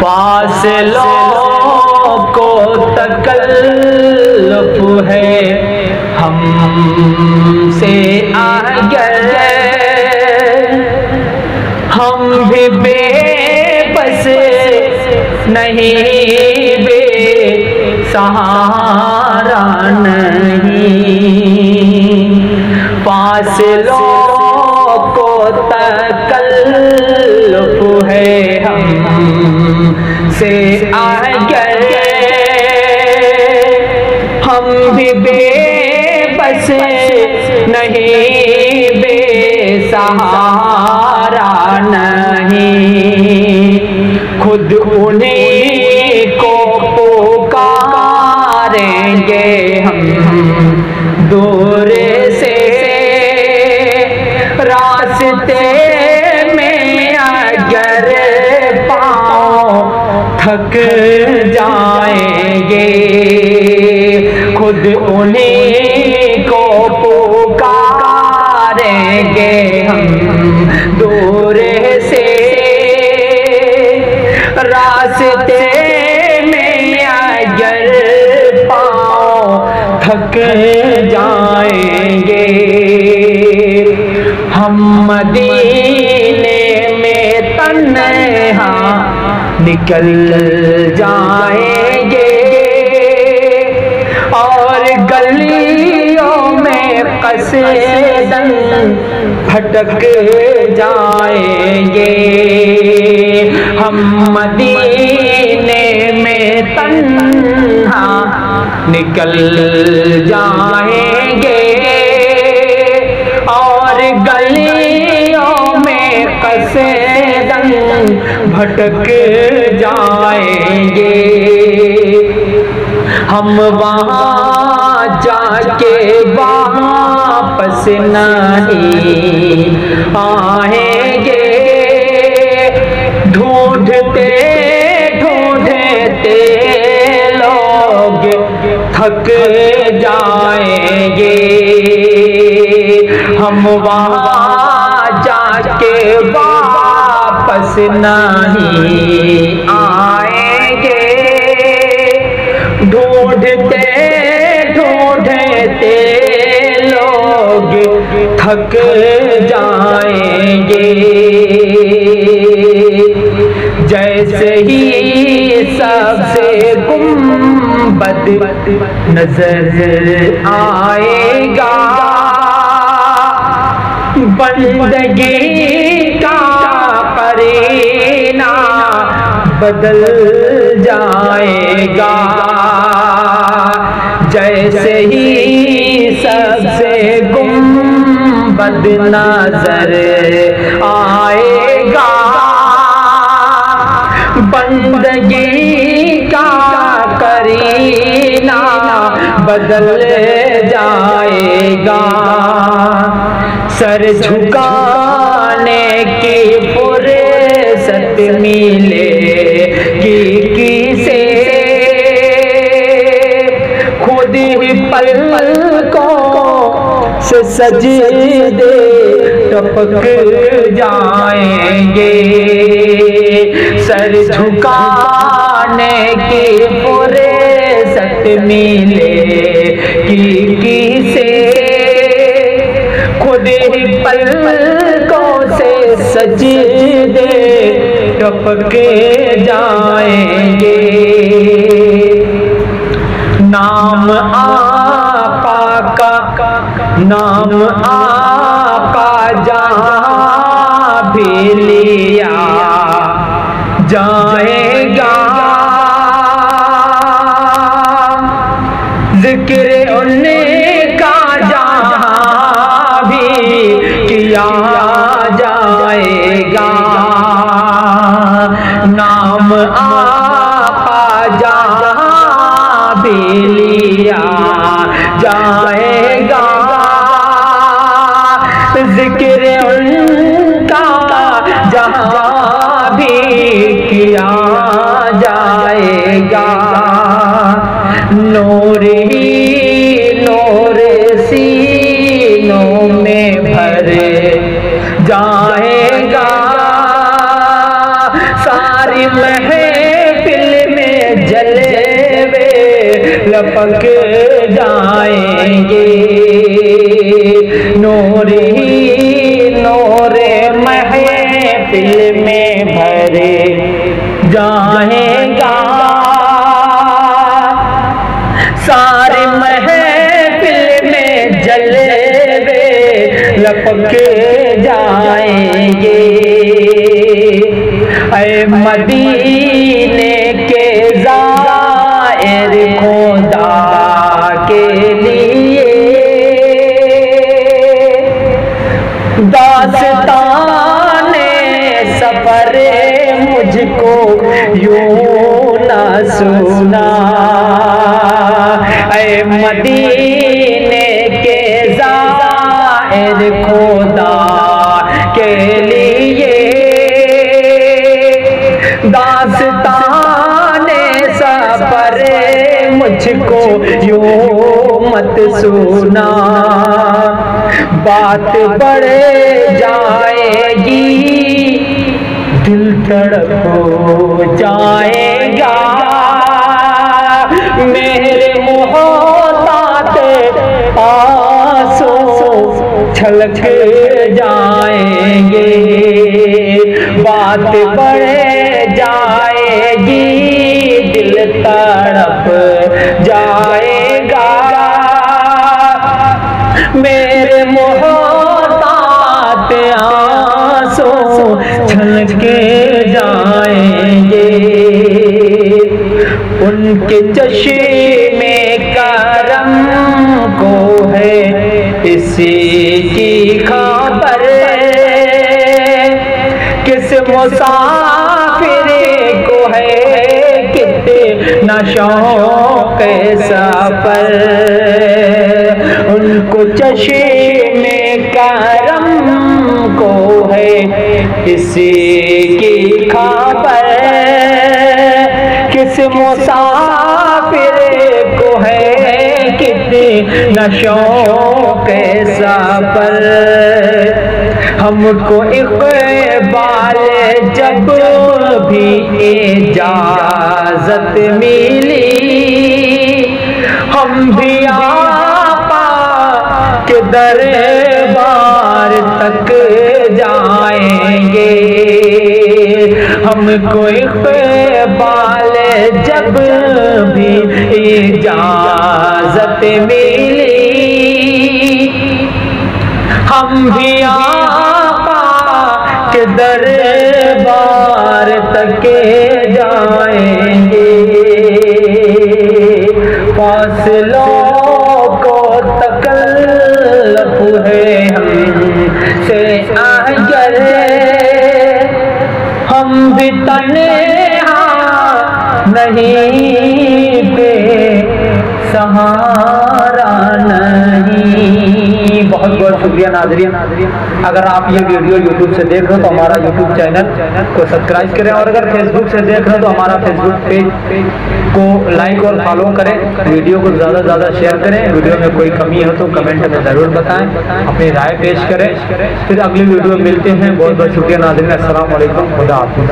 فاصلوں کو تکلف ہے ہم سے اگر ہم بھی بے بس نہیں بے سہارا نہیں فاصلوں کو تکلف ہے ہم سے اگر ہم بھی بے بس نہیں بے سہارا نہیں خود انہیں کو پکاریں گے ہم دور سے راستے میں اگر پاؤں تھک جائیں گے خود انہیں کو پکاریں گے ہم دور سے راستے میں اگر پاؤں تھک جائیں گے ہم مدینے میں تنہا نکل جائیں گے اور گلیوں میں قصداً بھٹک جائیں گے ہم مدینے میں تنہا نکل جائیں گے اور گلیوں میں قصداً بھٹک جائیں گے ہم وہاں جا کے واپس نہیں آئیں گے ڈھونڈتے ڈھونڈتے لوگ تھک جائیں گے ہم وہاں جا کے واپس نہیں آئیں گے ڈھونڈتے ڈھونڈتے لوگ تھک جائیں گے جیسے ہی سب سے گنبد نظر آئے گا بندگی کا قرینہ بدل جائے گا جیسے ہی سب سے گنبد نظر آئے گا بندگی کا قرینہ بدل جائے گا سر جھکانے کی فرصت ملے گی کسے خود ہی پلکوں سے سجدے ٹپک جائیں گے سر جھکانے کی فرصت ملے گی کسے خود ہی پلکوں سے سجدے ٹپک جائیں گے نام آقا کا نام آقا جہاں بھی لیا جائے گا ذکر ان کا جہاں بھی کیا جائے گا نام آقا جہاں بھی لیا جائے گا ذکر ان کا جہاں بھی کیا جائے گا نور ہی نور سینوں میں بھر جائے گا ساری محنت لپک جائیں گے، نور ہی نور محفل میں بھرے جائیں گا، سارے محفل میں جلوے لپک جائیں گے، اے مدینے کے زائر خدا کے لیے داستان سفر مجھ کو یوں نہ سنا، اے مدینے کے زائر خدا کے لیے داستان سفر مجھ کو یوں مت سنا، بات بڑھ جائے گی دل تڑپ جائے گا، میرے محتاط آنسو چھلک جائیں گے، بات بڑھ جائے گی دل تڑپ جائے گا، میرے محتاط آنسو چھلک جائیں گے، ان کے چشمے کرم کو ہے اسی کی خبر، کس مسافر کو ہے کتنا شوق سفر، ان کو چشمے کرم کو ہے اسی کی خبر، کس مسافر کو ہے کتنا شوق سفر، ہم کو اقبال جب بھی اجازت ملی، ہم بھی آقا کے دربار تک جائیں گے، ہم کو اقبال جب بھی اجازت ملی، ہم بھی آقا کے دربار تک جائیں گے، فاصلوں کو تکلف ہے ہم سے اگر، ہم بھی تنہا نہیں بے سہارا نہیں۔ بہت بہت شکریہ ناظرین، اگر آپ یہ ویڈیو یوٹیوب سے دیکھ رہے ہو تو ہمارا یوٹیوب چینل کو سبسکرائب کریں، اور اگر فیس بک سے دیکھ رہے ہو تو ہمارا فیس بک پیج کو لائک اور فالو کریں، ویڈیو کو زیادہ سے زیادہ شیئر کریں، ویڈیو میں کوئی کمی ہو تو کمنٹ میں ضرور بتائیں، اپنی رائے پیش کریں، پھر اگلی ویڈیو میں ملتے ہیں۔ بہت بہت شکریہ ناظرین، السلام علیکم، خدا حافظ۔